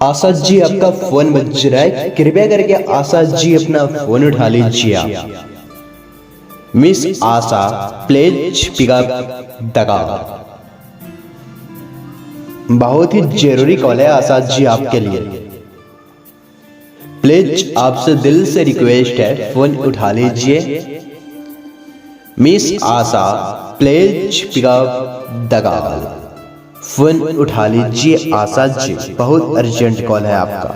आशा जी आपका फोन बज रहा है, कृपया करके आशा जी अपना फोन उठा लीजिए आप। Miss Asha please pick up the call. बहुत ही जरूरी कॉल है आशा जी आपके लिए, प्लीज आपसे दिल से रिक्वेस्ट है फोन उठा लीजिए। Miss Asha please pick up the call. Phone उठा लीजिए आशा जी, बहुत अर्जेंट कॉल है आपका।